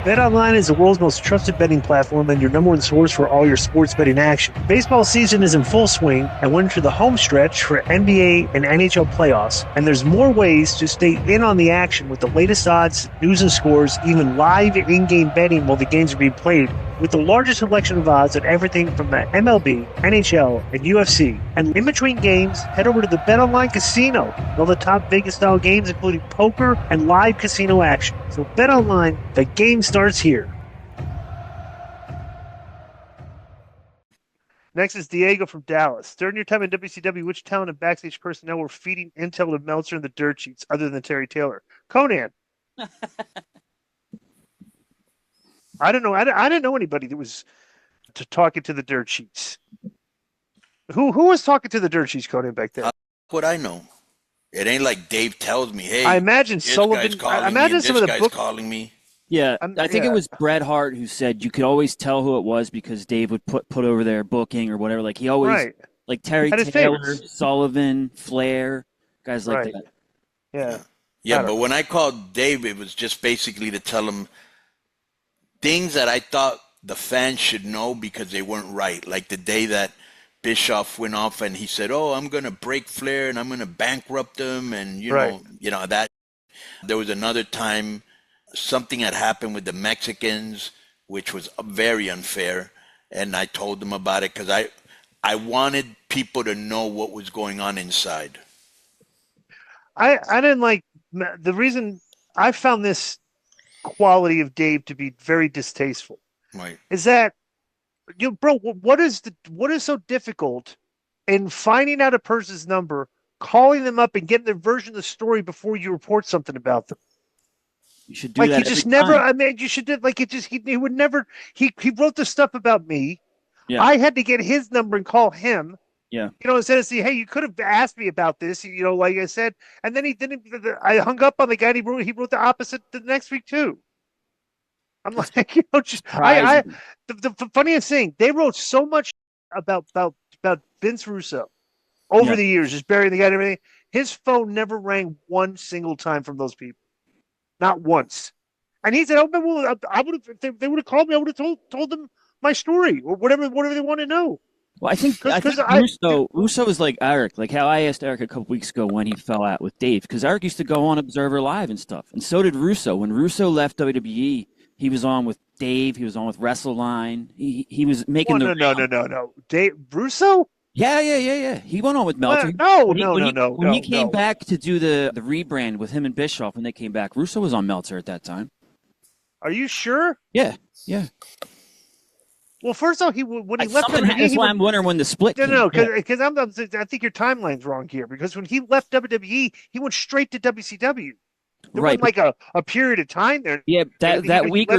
BetOnline is the world's most trusted betting platform and your number one source for all your sports betting action. Baseball season is in full swing, and we're into the home stretch for NBA and NHL playoffs. And there's more ways to stay in on the action with the latest odds, news and scores, even live in-game betting while the games are being played, with the largest selection of odds on everything from the MLB, NHL, and UFC. And in between games, head over to the BetOnline Casino. All the top Vegas-style games, including poker and live casino action. So BetOnline, the game starts here. Next is Diego from Dallas. During your time in WCW, which talent and backstage personnel were feeding intel to Meltzer and the dirt sheets other than Terry Taylor? Konnan. I don't know. I didn't know anybody that was talking to the dirt sheets. Who was talking to the dirt sheets, Konnan, back then? What I know. It ain't like Dave tells me, hey, I imagine this Sullivan. guy's calling I imagine me and some this of the guy's book. calling me. Yeah, I think it was Bret Hart who said you could always tell who it was because Dave would put over their booking or whatever. Like he always, like Terry Had his Taylor, favorites. Sullivan, Flair, guys like that. Yeah. Yeah, but when I called Dave, it was just basically to tell him things that I thought the fans should know because they weren't right. Like the day that Bischoff went off and he said, "Oh, I'm going to break Flair and I'm going to bankrupt him," and you know that. There was another time something had happened with the Mexicans, which was very unfair, and I told them about it because I wanted people to know what was going on inside. I didn't like the reason I found this quality of Dave to be very distasteful. Right. Is that bro? What is so difficult in finding out a person's number, calling them up, and getting their version of the story before you report something about them? You should do like that. He just never. Time. I mean, you should do like it. Just he would never. He wrote the stuff about me. Yeah. I had to get his number and call him. Yeah. Instead of saying, "Hey, you could have asked me about this," like I said, and then he didn't. I hung up on the guy. And he wrote the opposite the next week too. I'm like, the funniest thing, they wrote so much about Vince Russo over the years, just burying the guy and everything. His phone never rang one single time from those people, not once. And he said, "Oh, well, I would have. If they would have called me, I would have told them my story or whatever they want to know." Well, I think Russo is like Eric, like how I asked Eric a couple weeks ago when he fell out with Dave, because Eric used to go on Observer Live and stuff, and so did Russo. When Russo left WWE, he was on with Dave. He was on with WrestleLine. He was making no. Dave Russo? Yeah. He went on with Meltzer. When he came back to do the rebrand with him and Bischoff, when they came back, Russo was on Meltzer at that time. Are you sure? Yeah. Well, first off, when he left WWE, that's why I'm wondering when the split. No, because I think your timeline's wrong here. Because when he left WWE, he went straight to WCW. There wasn't like a period of time there. Yeah, that week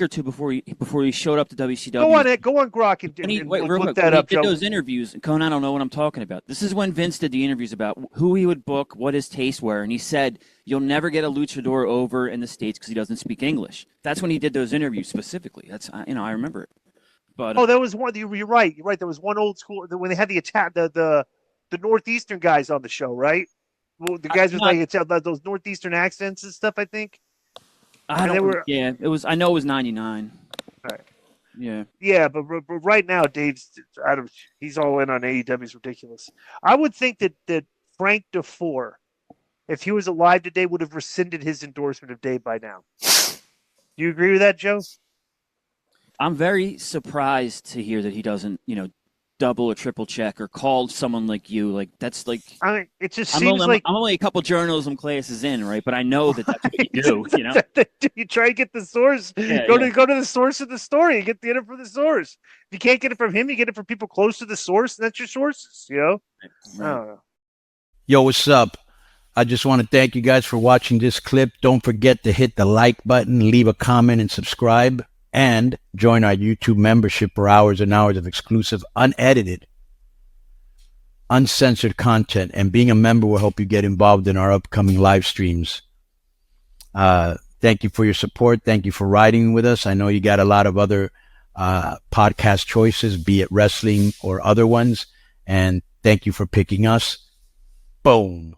or two before he showed up to WCW. Go on, Grok, and look that up. He did those interviews. Konnan, I don't know what I'm talking about. This is when Vince did the interviews about who he would book, what his tastes were, and he said, "You'll never get a luchador over in the States because he doesn't speak English." That's when he did those interviews specifically. That's I remember it. But there was one. You're right. There was one old school when they had the attack the Northeastern guys on the show, right? Well, the guys with those Northeastern accents and stuff, I think. It was. I know it was 99. Right. Yeah. Yeah, but right now, Dave's he's all in on AEW's ridiculous. I would think that Frank DeFore, if he was alive today, would have rescinded his endorsement of Dave by now. Do you agree with that, Joe? I'm very surprised to hear that he doesn't, double or triple check or called someone like you. Like that's like. I mean, it just seems I'm only a couple journalism classes in, right? But I know that that's what you do. You try to get the source. Go to the source of the story. You get the info from the source. If you can't get it from him, you get it from people close to the source. And that's your sources. Right. I don't know. Yo, what's up? I just want to thank you guys for watching this clip. Don't forget to hit the like button, leave a comment, and subscribe. And join our YouTube membership for hours and hours of exclusive, unedited, uncensored content. And being a member will help you get involved in our upcoming live streams. Thank you for your support. Thank you for riding with us. I know you got a lot of other podcast choices, be it wrestling or other ones. And thank you for picking us. Boom.